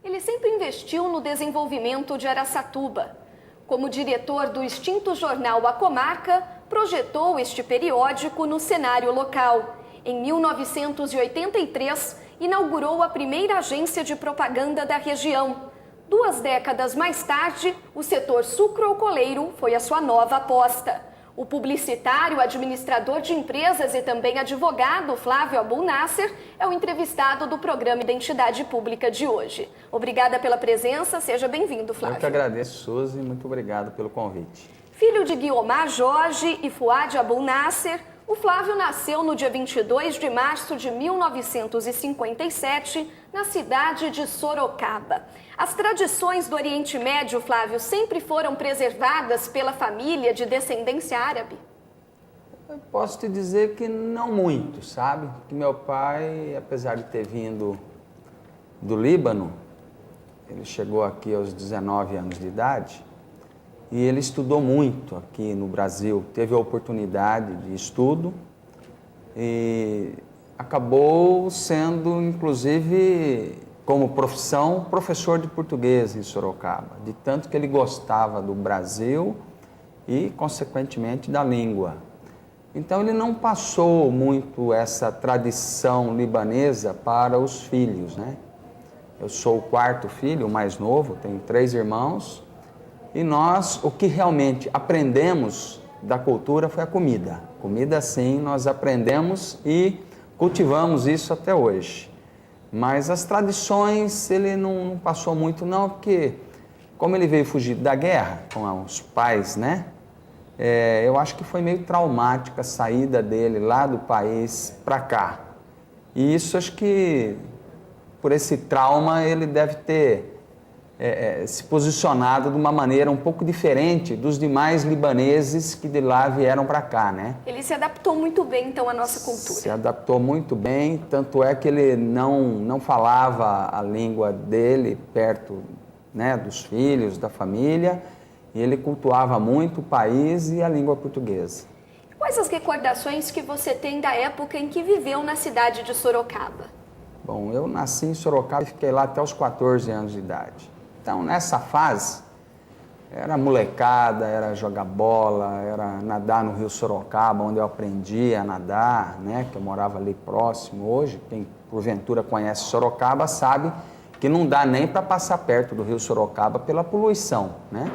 Ele sempre investiu no desenvolvimento de Araçatuba. Como diretor do extinto jornal A Comarca, projetou este periódico no cenário local. Em 1983, inaugurou a primeira agência de propaganda da região. 2 décadas mais tarde, o setor sucroalcooleiro foi a sua nova aposta. O publicitário, administrador de empresas e também advogado Flávio Abulnasser é o entrevistado do programa Identidade Pública de hoje. Obrigada pela presença, seja bem-vindo, Flávio. Eu que agradeço, Suzy, muito obrigado pelo convite. Filho de Guiomar Jorge e Fuad Abulnasser, o Flávio nasceu no dia 22 de março de 1957, na cidade de Sorocaba. As tradições do Oriente Médio, Flávio, sempre foram preservadas pela família de descendência árabe? Eu posso te dizer que não muito, sabe? Que meu pai, apesar de ter vindo do Líbano, ele chegou aqui aos 19 anos de idade e ele estudou muito aqui no Brasil, teve a oportunidade de estudo e acabou sendo, inclusive, como profissão, professor de português em Sorocaba, de tanto que ele gostava do Brasil e, consequentemente, da língua. Então, ele não passou muito essa tradição libanesa para os filhos, né? Eu sou o 4º filho, o mais novo, tenho 3 irmãos, e nós, o que realmente aprendemos da cultura foi a comida. Comida, sim, nós aprendemos e cultivamos isso até hoje. Mas as tradições ele não passou muito não, porque como ele veio fugir da guerra com os pais, né? Eu acho que foi meio traumática a saída dele lá do país para cá. E isso acho que por esse trauma ele deve ter se posicionado de uma maneira um pouco diferente dos demais libaneses que de lá vieram para cá, né? Ele se adaptou muito bem, então, à nossa cultura. Se adaptou muito bem, tanto é que ele não falava a língua dele perto, né, dos filhos, da família, e ele cultuava muito o país e a língua portuguesa. Quais as recordações que você tem da época em que viveu na cidade de Sorocaba? Bom, eu nasci em Sorocaba e fiquei lá até os 14 anos de idade. Então, nessa fase, era molecada, era jogar bola, era nadar no Rio Sorocaba, onde eu aprendi a nadar, né? Que eu morava ali próximo. Hoje, quem porventura conhece Sorocaba sabe que não dá nem para passar perto do Rio Sorocaba pela poluição, né?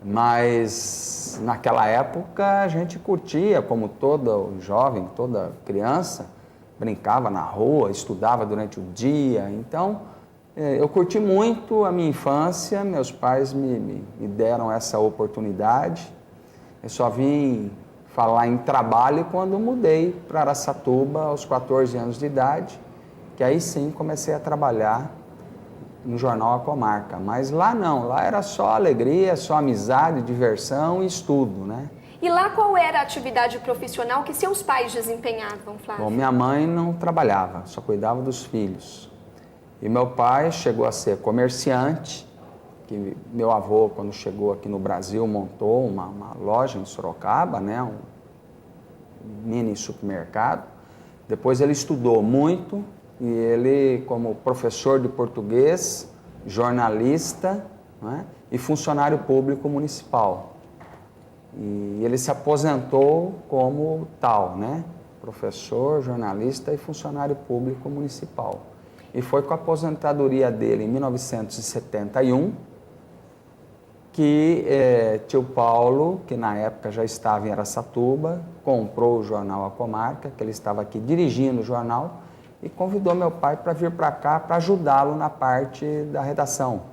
Mas naquela época a gente curtia, como todo jovem, toda criança, brincava na rua, estudava durante o dia, então eu curti muito a minha infância, meus pais me deram essa oportunidade. Eu só vim falar em trabalho quando mudei para Araçatuba aos 14 anos de idade, que aí sim comecei a trabalhar no jornal A Comarca. Mas lá não, lá era só alegria, só amizade, diversão e estudo, né? E lá qual era a atividade profissional que seus pais desempenhavam, Flávio? Bom, minha mãe não trabalhava, só cuidava dos filhos. E meu pai chegou a ser comerciante, que meu avô, quando chegou aqui no Brasil, montou uma loja em Sorocaba, né, um mini supermercado. Depois ele estudou muito e ele, como professor de português, jornalista, né, e funcionário público municipal. E ele se aposentou como tal, né, professor, jornalista e funcionário público municipal. E foi com a aposentadoria dele em 1971 que tio Paulo, que na época já estava em Araçatuba, comprou o jornal A Comarca, que ele estava aqui dirigindo o jornal, e convidou meu pai para vir para cá para ajudá-lo na parte da redação.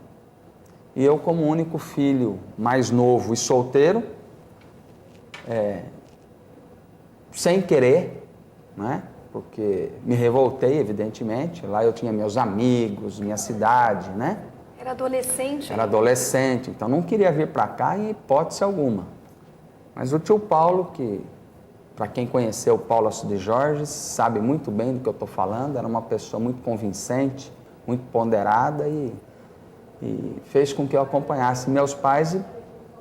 E eu, como único filho mais novo e solteiro, sem querer, né? Porque me revoltei, evidentemente. Lá eu tinha meus amigos, minha cidade, né? Era adolescente? Era adolescente, então não queria vir para cá em hipótese alguma. Mas o tio Paulo, que para quem conheceu o Paulo Assis de Jorge, sabe muito bem do que eu estou falando, era uma pessoa muito convincente, muito ponderada e fez com que eu acompanhasse meus pais e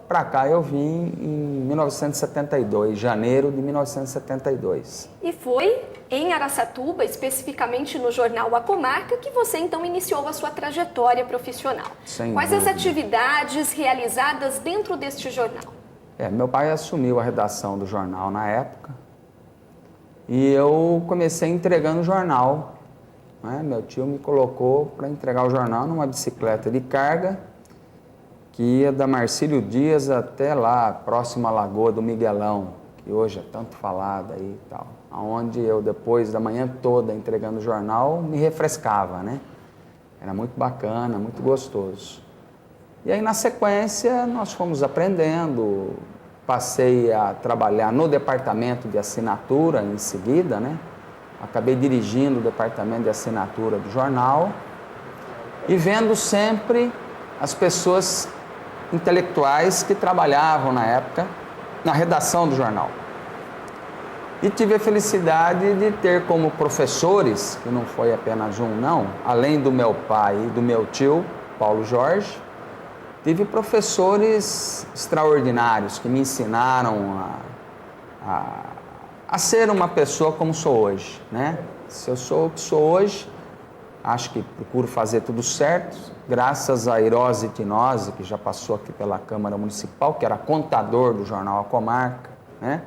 para cá eu vim em 1972, janeiro de 1972. E foi em Araçatuba, especificamente no jornal A Comarca, que você então iniciou a sua trajetória profissional. Sem Quais dúvida. as atividades realizadas dentro deste jornal? Meu pai assumiu a redação do jornal na época e eu comecei entregando o jornal. Né? Meu tio me colocou para entregar o jornal numa bicicleta de carga que ia da Marcílio Dias até lá, próxima à Lagoa do Miguelão, que hoje é tanto falada aí e tal. Onde eu, depois da manhã toda entregando o jornal, me refrescava, né? Era muito bacana, muito gostoso. E aí, na sequência, nós fomos aprendendo, passei a trabalhar no departamento de assinatura em seguida, né? Acabei dirigindo o departamento de assinatura do jornal e vendo sempre as pessoas intelectuais que trabalhavam na época na redação do jornal. E tive a felicidade de ter como professores, que não foi apenas um não, além do meu pai e do meu tio, Paulo Jorge, tive professores extraordinários que me ensinaram a ser uma pessoa como sou hoje, né? Se eu sou o que sou hoje, acho que procuro fazer tudo certo, graças a Irose Tinose, que já passou aqui pela Câmara Municipal, que era contador do jornal A Comarca, né?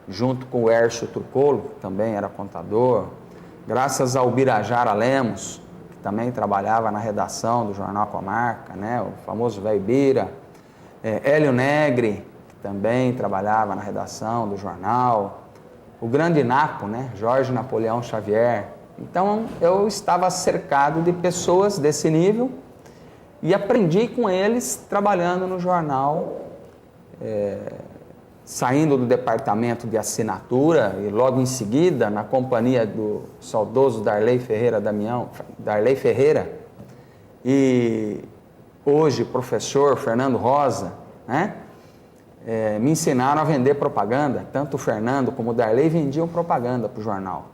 Junto com o Hércio Trucolo, que também era contador, graças ao Birajara Lemos, que também trabalhava na redação do jornal A Comarca, né? O famoso Velho Bira, Hélio Negri, que também trabalhava na redação do jornal, o grande Napo, né? Jorge Napoleão Xavier. Então, eu estava cercado de pessoas desse nível e aprendi com eles trabalhando no jornal, saindo do departamento de assinatura e logo em seguida na companhia do saudoso Darley Ferreira e hoje professor Fernando Rosa, né? Me ensinaram a vender propaganda. Tanto o Fernando como o Darley vendiam propaganda para o jornal.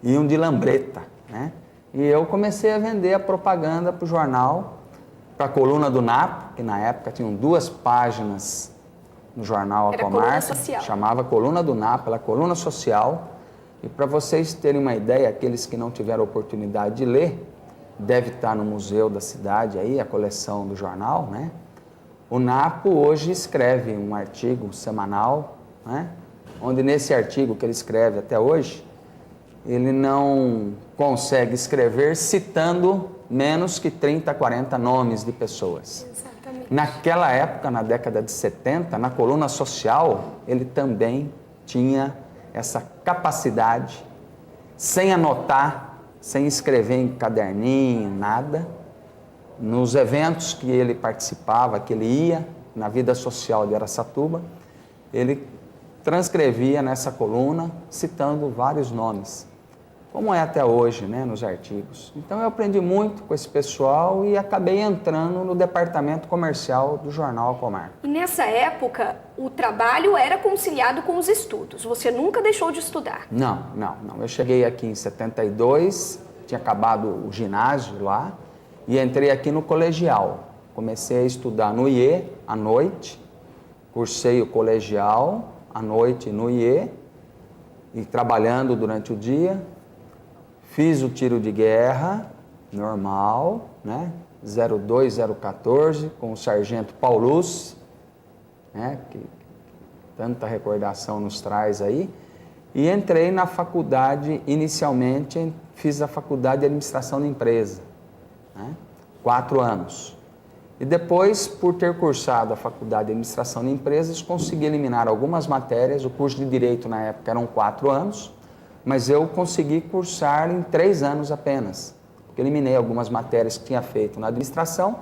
Iam de lambreta, né? E eu comecei a vender a propaganda para o jornal, para a coluna do Napo, que na época tinham 2 páginas no jornal A Comarca, chamava Coluna do Napo, ela é coluna social. E para vocês terem uma ideia, aqueles que não tiveram oportunidade de ler, deve estar no museu da cidade aí, a coleção do jornal, né? O Napo hoje escreve um artigo semanal, né? Onde nesse artigo que ele escreve até hoje, ele não consegue escrever citando menos que 30, 40 nomes de pessoas. Exatamente. Naquela época, na década de 70, na coluna social, ele também tinha essa capacidade, sem anotar, sem escrever em caderninho, nada. Nos eventos que ele participava, que ele ia, na vida social de Araçatuba, ele transcrevia nessa coluna, citando vários nomes, como é até hoje, né, nos artigos. Então eu aprendi muito com esse pessoal e acabei entrando no departamento comercial do jornal A Comarca. E nessa época, o trabalho era conciliado com os estudos, você nunca deixou de estudar? Não. Eu cheguei aqui em 72, tinha acabado o ginásio lá, e entrei aqui no colegial. Comecei a estudar no IE à noite, cursei o colegial à noite no IE, e trabalhando durante o dia. Fiz o tiro de guerra, normal, né? 02014, com o sargento Paulus, né? Que tanta recordação nos traz aí. E entrei na faculdade, inicialmente, fiz a faculdade de administração de empresa, né? 4 anos. E depois, por ter cursado a faculdade de administração de empresas, consegui eliminar algumas matérias. O curso de Direito na época eram 4 anos, mas eu consegui cursar em 3 anos apenas, porque eliminei algumas matérias que tinha feito na administração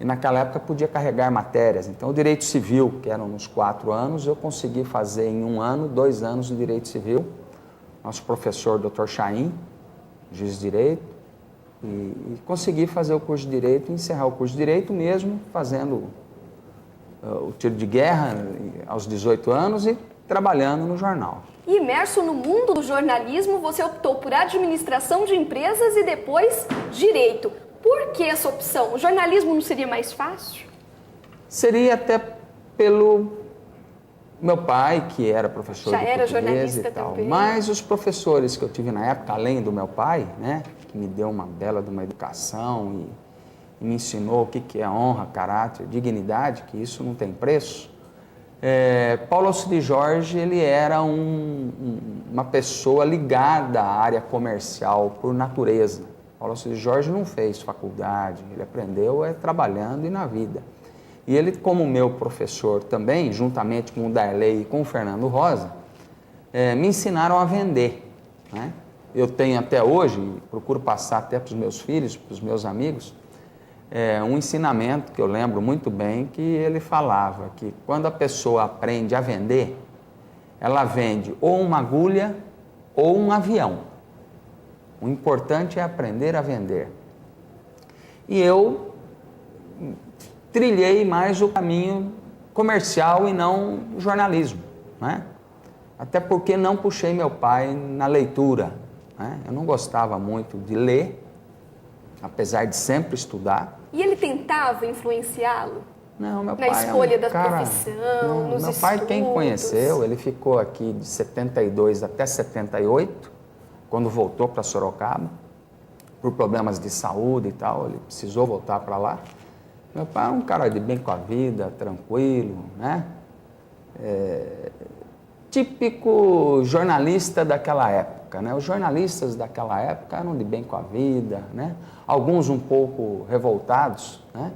e naquela época podia carregar matérias. Então o Direito Civil, que eram nos 4 anos, eu consegui fazer em 1 ano, 2 anos de Direito Civil. Nosso professor, Dr. Chaim, juiz de Direito, e consegui fazer o curso de Direito, encerrar o curso de Direito mesmo, fazendo o tiro de guerra aos 18 anos e trabalhando no jornal. E imerso no mundo do jornalismo, você optou por administração de empresas e depois direito. Por que essa opção? O jornalismo não seria mais fácil? Seria até pelo meu pai, que era professor Já de era português jornalista e tal. também. Mas os professores que eu tive na época, além do meu pai, né, que me deu uma bela de uma educação e me ensinou o que é honra, caráter, dignidade, que isso não tem preço. Paulo Alcides Jorge, ele era uma pessoa ligada à área comercial por natureza. Paulo Alcides Jorge não fez faculdade, ele aprendeu trabalhando e na vida. E ele, como meu professor também, juntamente com o Darley e com o Fernando Rosa, me ensinaram a vender, né? Eu tenho até hoje, procuro passar até para os meus filhos, para os meus amigos, um ensinamento que eu lembro muito bem, que ele falava que quando a pessoa aprende a vender, ela vende ou uma agulha ou um avião. O importante é aprender a vender. E eu trilhei mais o caminho comercial e não jornalismo, né? Até porque não puxei meu pai na leitura, né? Eu não gostava muito de ler, apesar de sempre estudar. E ele tentava influenciá-lo? Não, meu Na pai escolha é um da cara, profissão, não, nos meu pai, estudos? quem conheceu, ele ficou aqui de 72 até 78, quando voltou para Sorocaba, por problemas de saúde e tal, ele precisou voltar para lá. Meu pai é um cara de bem com a vida, tranquilo, né? Típico jornalista daquela época, né? Os jornalistas daquela época eram de bem com a vida, né? Alguns um pouco revoltados, né?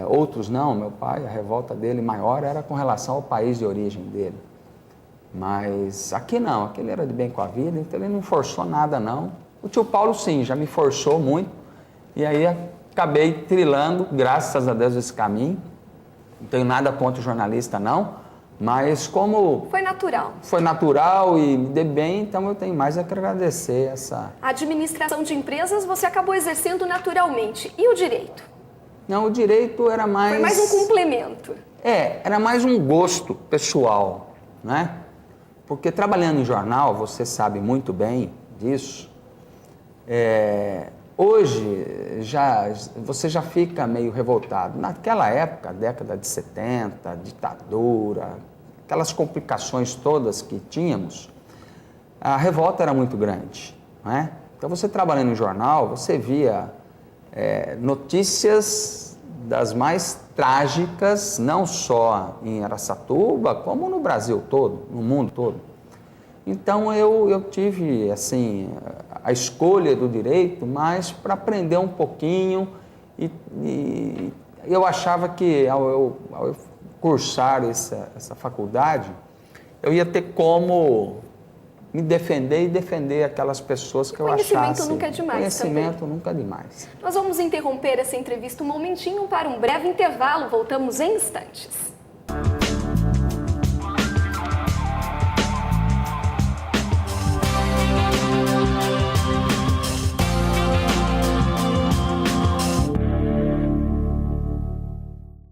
Outros não. Meu pai, a revolta dele maior era com relação ao país de origem dele. Mas aqui não, aqui ele era de bem com a vida, então ele não forçou nada não. O tio Paulo sim, já me forçou muito, e aí acabei trilhando, graças a Deus, esse caminho. Não tenho nada contra o jornalista não, mas como foi natural. Foi natural e me dei bem, então eu tenho mais a que agradecer essa... A administração de empresas você acabou exercendo naturalmente. E o direito? Não, o direito era mais... Foi mais um complemento. Era mais um gosto pessoal, né? Porque trabalhando em jornal, você sabe muito bem disso, hoje você já fica meio revoltado. Naquela época, década de 70, ditadura, aquelas complicações todas que tínhamos, a revolta era muito grande, né? Então você trabalhando em jornal, você via notícias das mais trágicas, não só em Araçatuba, como no Brasil todo, no mundo todo. Então eu tive assim a escolha do direito, mas para aprender um pouquinho, e eu achava que ao eu cursar essa faculdade, eu ia ter como me defender e defender aquelas pessoas que eu achasse. Conhecimento nunca é demais. Conhecimento também. Nunca é demais. Nós vamos interromper essa entrevista um momentinho para um breve intervalo. Voltamos em instantes.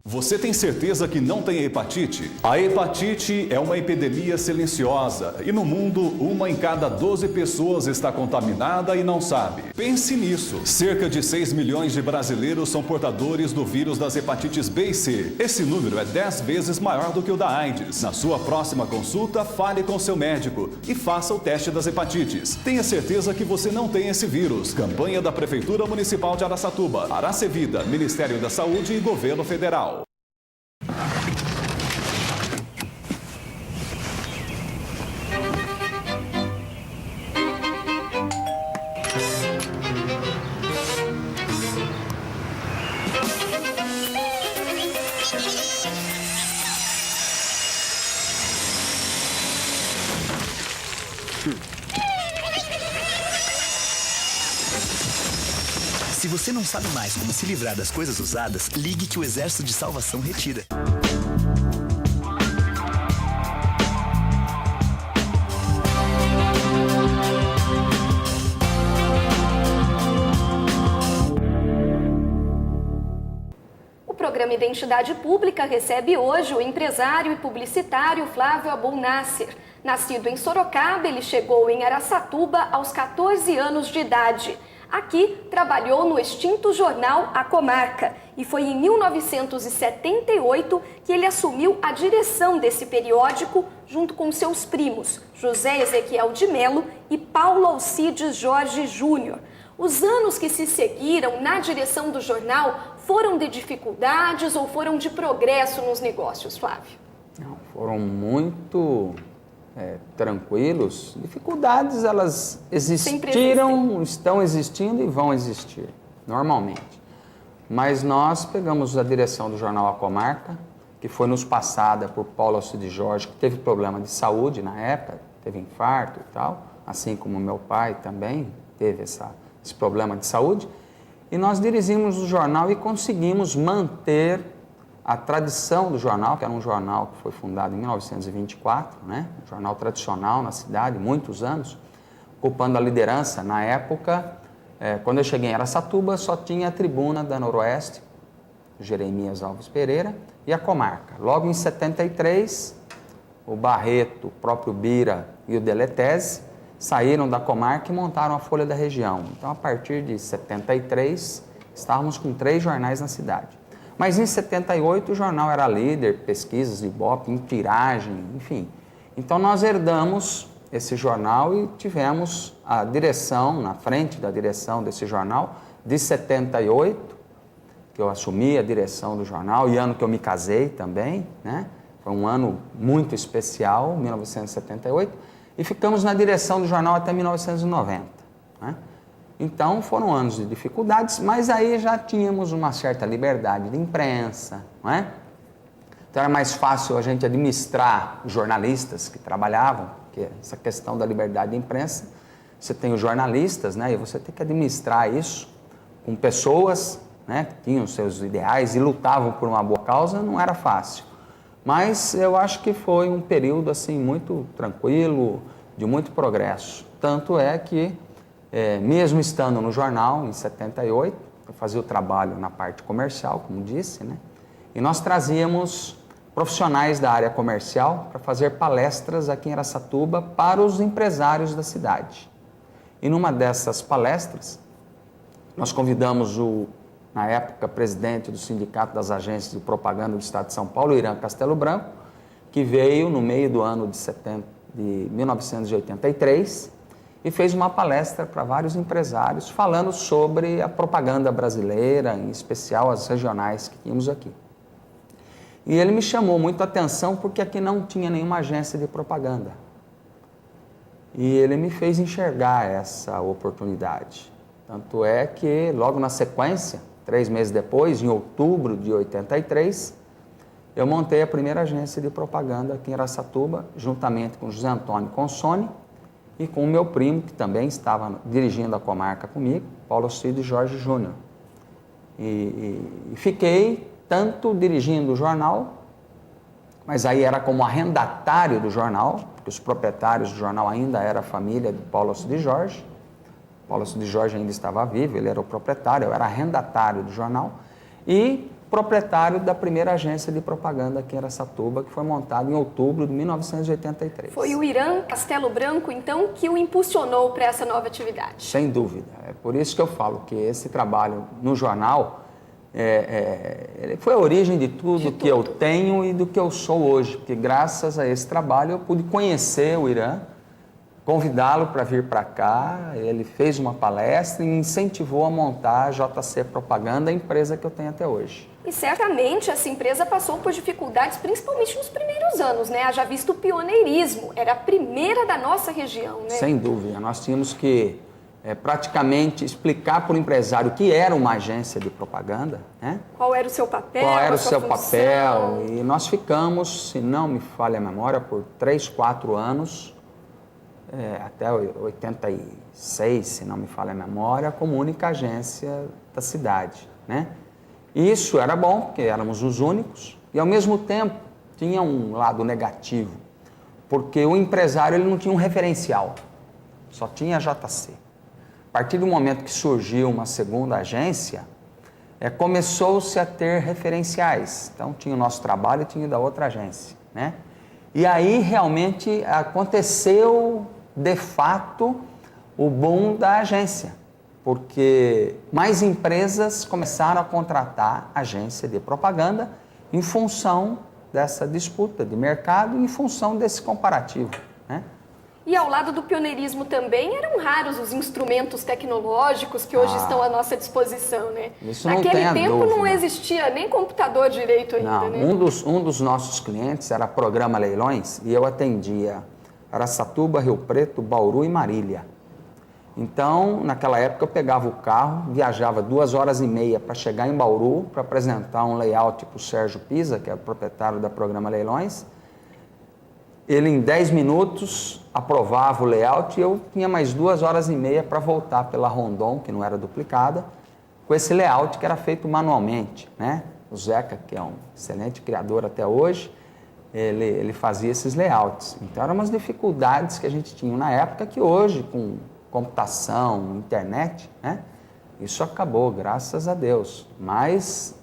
Você tem certeza que não tem hepatite? A hepatite é uma epidemia silenciosa e no mundo, 1 em cada 12 pessoas está contaminada e não sabe. Pense nisso. Cerca de 6 milhões de brasileiros são portadores do vírus das hepatites B e C. Esse número é 10 vezes maior do que o da AIDS. Na sua próxima consulta, fale com seu médico e faça o teste das hepatites. Tenha certeza que você não tem esse vírus. Campanha da Prefeitura Municipal de Araçatuba, Aracevida, Ministério da Saúde e Governo Federal. Se você não sabe mais como se livrar das coisas usadas, ligue que o Exército de Salvação retira. O programa Identidade Pública recebe hoje o empresário e publicitário Flávio Abulnasser. Nascido em Sorocaba, ele chegou em Araçatuba aos 14 anos de idade. Aqui trabalhou no extinto jornal A Comarca e foi em 1978 que ele assumiu a direção desse periódico junto com seus primos, José Ezequiel de Melo e Paulo Alcides Jorge Júnior. Os anos que se seguiram na direção do jornal foram de dificuldades ou foram de progresso nos negócios, Flávio? Não, foram muito tranquilos. Dificuldades, elas existiram, estão existindo e vão existir, normalmente. Mas nós pegamos a direção do jornal A Comarca, que foi nos passada por Paulo Alcides Jorge, que teve problema de saúde na época, teve infarto e tal, assim como meu pai também teve esse problema de saúde. E nós dirigimos o jornal e conseguimos manter a tradição do jornal, que era um jornal que foi fundado em 1924, né? Um jornal tradicional na cidade, muitos anos, ocupando a liderança. Na época, quando eu cheguei em Araçatuba, só tinha a Tribuna da Noroeste, Jeremias Alves Pereira, e a Comarca. Logo em 73, o Barreto, o próprio Bira e o Deletese saíram da Comarca e montaram a Folha da Região. Então, a partir de 73, estávamos com 3 jornais na cidade. Mas em 78 o jornal era líder, pesquisas de Ibope, em tiragem, enfim. Então nós herdamos esse jornal e tivemos a direção, na frente da direção desse jornal, de 78, que eu assumi a direção do jornal, e ano que eu me casei também, né? Foi um ano muito especial, 1978, e ficamos na direção do jornal até 1990, né? Então, foram anos de dificuldades, mas aí já tínhamos uma certa liberdade de imprensa, não é? Então, era mais fácil a gente administrar os jornalistas que trabalhavam, porque essa questão da liberdade de imprensa, você tem os jornalistas, né? E você tem que administrar isso com pessoas, né, que tinham seus ideais e lutavam por uma boa causa, não era fácil. Mas eu acho que foi um período, assim, muito tranquilo, de muito progresso. Tanto é que mesmo estando no jornal, em 78, eu fazia o trabalho na parte comercial, como disse, né? E nós trazíamos profissionais da área comercial para fazer palestras aqui em Araçatuba para os empresários da cidade. E numa dessas palestras, nós convidamos na época, presidente do Sindicato das Agências de Propaganda do Estado de São Paulo, Irã Castelo Branco, que veio no meio do ano de 1983, e fez uma palestra para vários empresários falando sobre a propaganda brasileira, em especial as regionais que tínhamos aqui. E ele me chamou muito a atenção porque aqui não tinha nenhuma agência de propaganda. E ele me fez enxergar essa oportunidade. Tanto é que logo na sequência, 3 meses depois, em outubro de 83, eu montei a primeira agência de propaganda aqui em Araçatuba, juntamente com José Antônio Consone, e com o meu primo, que também estava dirigindo a Comarca comigo, Paulo Alcides Jorge Júnior. E fiquei tanto dirigindo o jornal, mas aí era como arrendatário do jornal, porque os proprietários do jornal ainda era a família de Paulo Alcides Jorge. Paulo Alcides Jorge ainda estava vivo, ele era o proprietário, eu era arrendatário do jornal, e proprietário da primeira agência de propaganda aqui em Araçatuba, que foi montada em outubro de 1983. Foi o Irã Castelo Branco, então, que o impulsionou para essa nova atividade? Sem dúvida. É por isso que eu falo que esse trabalho no jornal ele foi a origem de tudo que eu tenho e do que eu sou hoje, porque graças a esse trabalho eu pude conhecer o Irã, convidá-lo para vir para cá, ele fez uma palestra e incentivou a montar a JC Propaganda, a empresa que eu tenho até hoje. E certamente essa empresa passou por dificuldades, principalmente nos primeiros anos, né? Haja visto o pioneirismo, era a primeira da nossa região, né? Sem dúvida, nós tínhamos que praticamente explicar para o empresário o que era uma agência de propaganda, né? Qual era o seu papel? Qual era o seu função? papel? E nós ficamos, se não me falha a memória, por 3, 4 anos, até 86, se não me falha a memória, como única agência da cidade, né? E isso era bom, porque éramos os únicos, e ao mesmo tempo tinha um lado negativo, porque o empresário ele não tinha um referencial, só tinha a JC. A partir do momento que surgiu uma segunda agência, começou-se a ter referenciais. Então tinha o nosso trabalho e tinha o da outra agência, né? E aí realmente aconteceu, de fato, o boom da agência. porque mais empresas começaram a contratar agência de propaganda em função dessa disputa de mercado, em função desse comparativo, né? E ao lado do pioneirismo também eram raros os instrumentos tecnológicos que hoje estão à nossa disposição, né? Isso não Naquele tenha tempo dúvida. não existia nem computador direito ainda, Não, né? um dos nossos clientes era Programa Leilões e eu atendia Araçatuba, Rio Preto, Bauru e Marília. Então, naquela época eu pegava o carro, viajava 2h30 para chegar em Bauru para apresentar um layout para o Sérgio Pisa, que é o proprietário da Programa Leilões. Ele em 10 minutos aprovava o layout e eu tinha mais 2h30 para voltar pela Rondon, que não era duplicada, com esse layout que era feito manualmente, né? O Zeca, que é um excelente criador até hoje, ele fazia esses layouts. Então eram umas dificuldades que a gente tinha na época que hoje, com computação, internet, né? Isso acabou, graças a Deus. Mas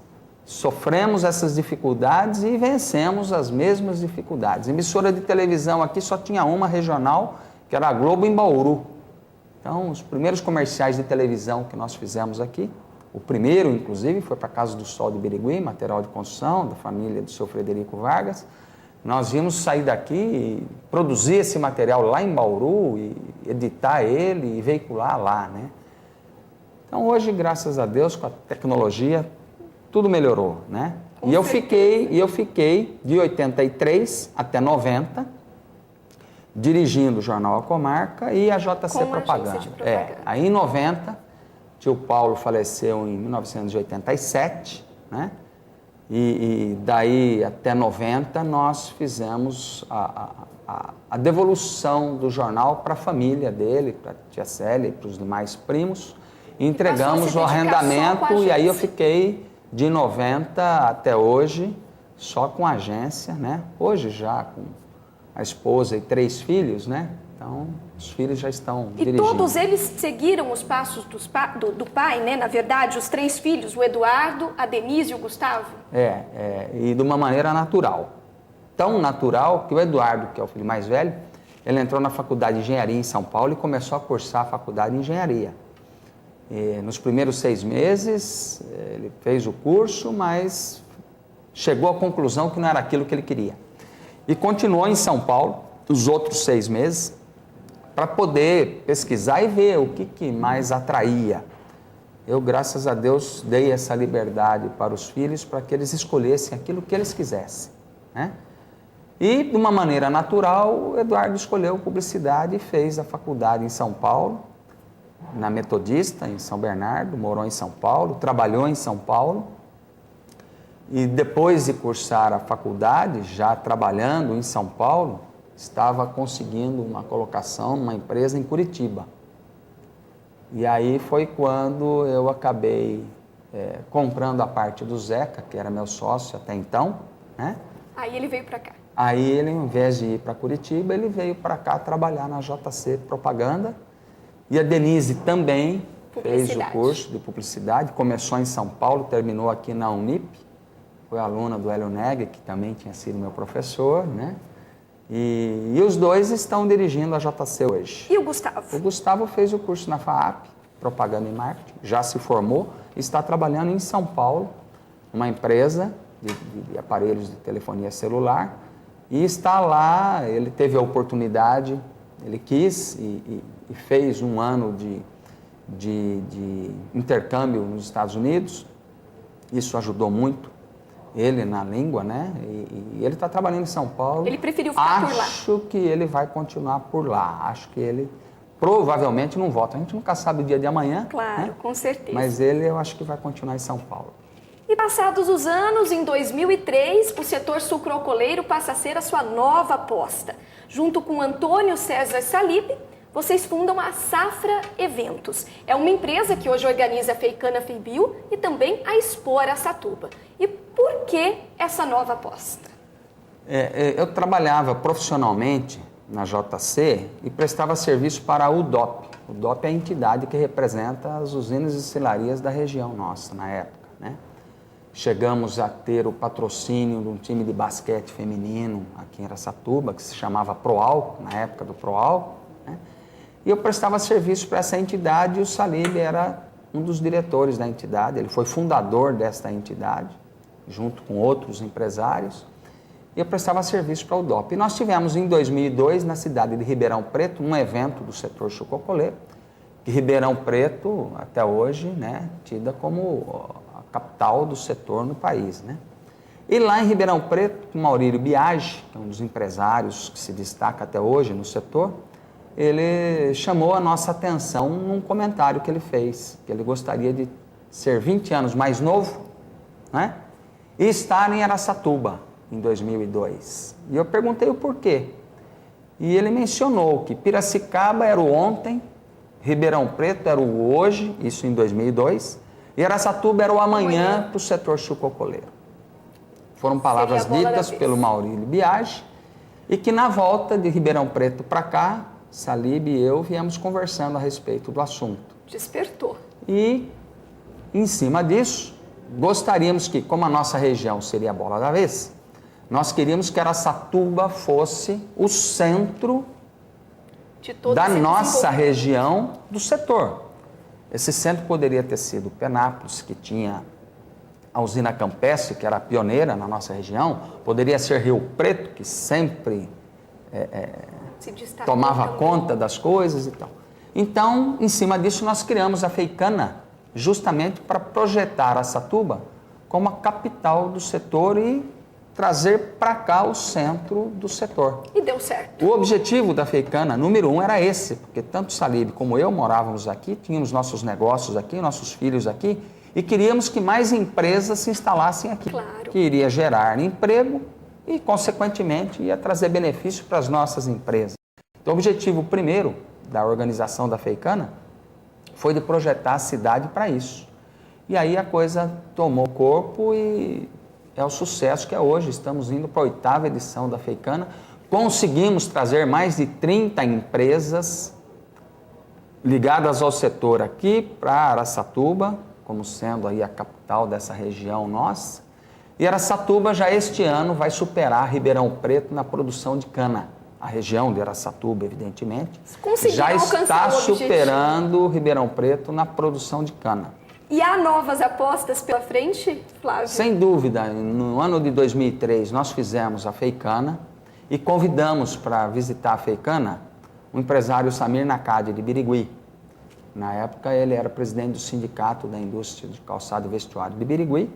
sofremos essas dificuldades e vencemos as mesmas dificuldades. Emissora de televisão aqui só tinha uma regional, que era a Globo em Bauru. Então, os primeiros comerciais de televisão que nós fizemos aqui, o primeiro, inclusive, foi para a Casa do Sol de Birigui, material de construção, da família do seu Frederico Vargas. Nós íamos sair daqui e produzir esse material lá em Bauru e editar ele e veicular lá, né? Então, hoje, graças a Deus, com a tecnologia, tudo melhorou, né? E eu fiquei de 83 até 90 dirigindo o Jornal A Comarca e a JC Propaganda. Aí em 90, tio Paulo faleceu em 1987, né? E daí até 90 nós fizemos a devolução do jornal para a família dele, para a tia Célia e para os demais primos. E entregamos o arrendamento e aí eu fiquei de 90 até hoje só com a agência, né? Hoje já com a esposa e 3 filhos, né? Então, os filhos já estão dirigindo. E todos eles seguiram os passos do pai, né? Na verdade, os 3 filhos, o Eduardo, a Denise e o Gustavo? E de uma maneira natural. Tão natural que o Eduardo, que é o filho mais velho, ele entrou na faculdade de engenharia em São Paulo e começou a cursar a faculdade de engenharia. E nos primeiros 6 meses, ele fez o curso, mas chegou à conclusão que não era aquilo que ele queria. E continuou em São Paulo os outros 6 meses para poder pesquisar e ver o que mais atraía. Eu, graças a Deus, dei essa liberdade para os filhos para que eles escolhessem aquilo que eles quisessem, né? E, de uma maneira natural, o Eduardo escolheu publicidade e fez a faculdade em São Paulo, na Metodista, em São Bernardo, morou em São Paulo, trabalhou em São Paulo. E depois de cursar a faculdade, já trabalhando em São Paulo, estava conseguindo uma colocação numa empresa em Curitiba. E aí foi quando eu acabei comprando a parte do Zeca, que era meu sócio até então, né? Aí ele veio para cá. Aí ele, ao invés de ir para Curitiba, ele veio para cá trabalhar na JC Propaganda. E a Denise também fez o curso de publicidade, começou em São Paulo, terminou aqui na Unip, foi aluna do Hélio Negri, que também tinha sido meu professor, né? E os dois estão dirigindo a JC hoje. E o Gustavo? O Gustavo fez o curso na FAAP, Propaganda e Marketing, já se formou e está trabalhando em São Paulo, uma empresa de aparelhos de telefonia celular, e está lá, ele teve a oportunidade, ele quis e fez um ano de intercâmbio nos Estados Unidos. Isso ajudou muito ele na língua, né? E ele está trabalhando em São Paulo. Ele preferiu ficar por lá. Acho que ele vai continuar por lá. Acho que ele provavelmente não volta. A gente nunca sabe o dia de amanhã. Claro, né? com certeza. Mas ele, eu acho que vai continuar em São Paulo. E passados os anos, em 2003, o setor sucroalcooleiro passa a ser a sua nova aposta. Junto com Antônio César Salib, vocês fundam a Safra Eventos. É uma empresa que hoje organiza a Feicana Feibio e também a Expo Araçatuba. E por que essa nova aposta? Eu trabalhava profissionalmente na JC e prestava serviço para a UDOP. O UDOP é a entidade que representa as usinas e destilarias da região nossa, na época, né? Chegamos a ter o patrocínio de um time de basquete feminino aqui em Araçatuba, que se chamava Proálcool, na época do Proálcool, né? e eu prestava serviço para essa entidade e o Salib era um dos diretores da entidade, ele foi fundador desta entidade, junto com outros empresários, e eu prestava serviço para o DOP. E nós tivemos em 2002, na cidade de Ribeirão Preto, um evento do setor chococoleiro, que Ribeirão Preto, até hoje, né, tida como a capital do setor no país, né? E lá em Ribeirão Preto, o Maurílio Biagi, que é um dos empresários que se destaca até hoje no setor, ele chamou a nossa atenção num comentário que ele fez, que ele gostaria de ser 20 anos mais novo, né, e estar em Araçatuba em 2002. E eu perguntei o porquê. E ele mencionou que Piracicaba era o ontem, Ribeirão Preto era o hoje, isso em 2002, e Araçatuba era o amanhã para o setor chococoleiro. Foram palavras ditas pelo Maurílio Biagi, e que na volta de Ribeirão Preto para cá, Salib e eu viemos conversando a respeito do assunto. Despertou. E, em cima disso, gostaríamos que, como a nossa região seria a bola da vez, nós queríamos que Araçatuba fosse o centro da nossa região do setor. Esse centro poderia ter sido Penápolis, que tinha a usina Campestre, que era pioneira na nossa região, poderia ser Rio Preto, que sempre tomava conta das coisas e tal. Então, em cima disso, nós criamos a Feicana, justamente para projetar Araçatuba como a capital do setor e trazer para cá o centro do setor. E deu certo. O objetivo da Feicana, número 1, era esse, porque tanto Salib como eu morávamos aqui, tínhamos nossos negócios aqui, nossos filhos aqui, e queríamos que mais empresas se instalassem aqui, claro, que iria gerar emprego e, consequentemente, ia trazer benefício para as nossas empresas. Então, o objetivo primeiro da organização da Feicana foi de projetar a cidade para isso. E aí a coisa tomou corpo e é o sucesso que é hoje. Estamos indo para a 8ª edição da Feicana. Conseguimos trazer mais de 30 empresas ligadas ao setor aqui para Araçatuba, como sendo aí a capital dessa região nossa. E Araçatuba já este ano vai superar Ribeirão Preto na produção de cana. A região de Araçatuba, evidentemente, já está superando Ribeirão Preto na produção de cana. E há novas apostas pela frente, Flávio? Sem dúvida. No ano de 2003, nós fizemos a Feicana e convidamos para visitar a Feicana o empresário Samir Nakadi, de Birigui. Na época, ele era presidente do Sindicato da Indústria de Calçado e Vestuário de Birigui.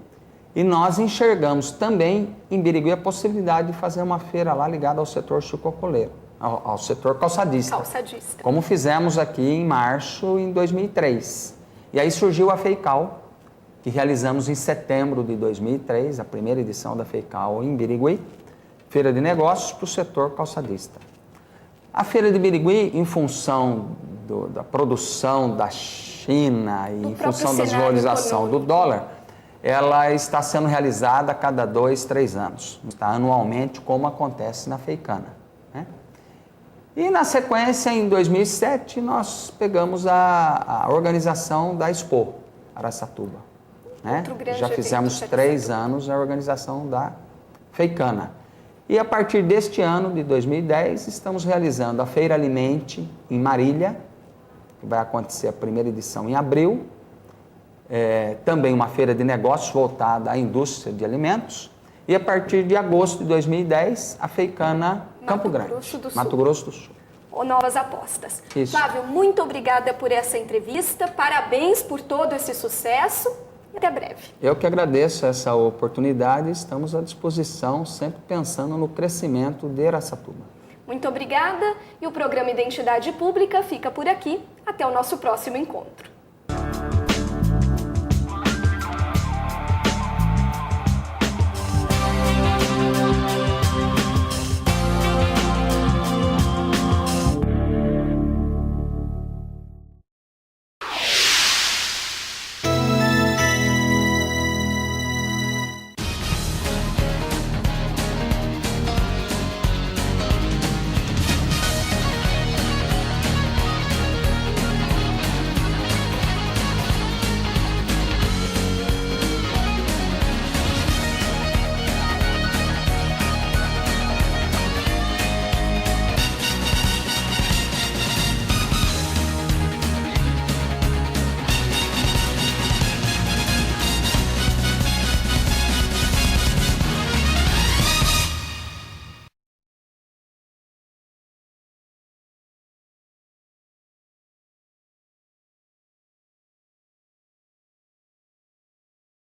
E nós enxergamos também em Birigui a possibilidade de fazer uma feira lá ligada ao setor chococoleiro, ao setor calçadista. Como fizemos aqui em março em 2003. E aí surgiu a Feical, que realizamos em setembro de 2003, a primeira edição da Feical em Birigui, feira de negócios para o setor calçadista. A feira de Birigui, em função da produção da China e em função da desvalorização do dólar, ela está sendo realizada a cada 2, 3 anos, está anualmente, como acontece na Feicana, né? E na sequência, em 2007, nós pegamos a organização da Expo Araçatuba, né? Já fizemos 3 anos a organização da Feicana. E a partir deste ano, de 2010, estamos realizando a Feira Alimente em Marília, que vai acontecer a primeira edição em abril. Também uma feira de negócios voltada à indústria de alimentos. E a partir de agosto de 2010, a Feicana Campo Grande, Mato Grosso do Sul. Novas apostas. Isso. Flávio, muito obrigada por essa entrevista, parabéns por todo esse sucesso e até breve. Eu que agradeço essa oportunidade, estamos à disposição, sempre pensando no crescimento de Araçatuba. Muito obrigada e o programa Identidade Pública fica por aqui. Até o nosso próximo encontro.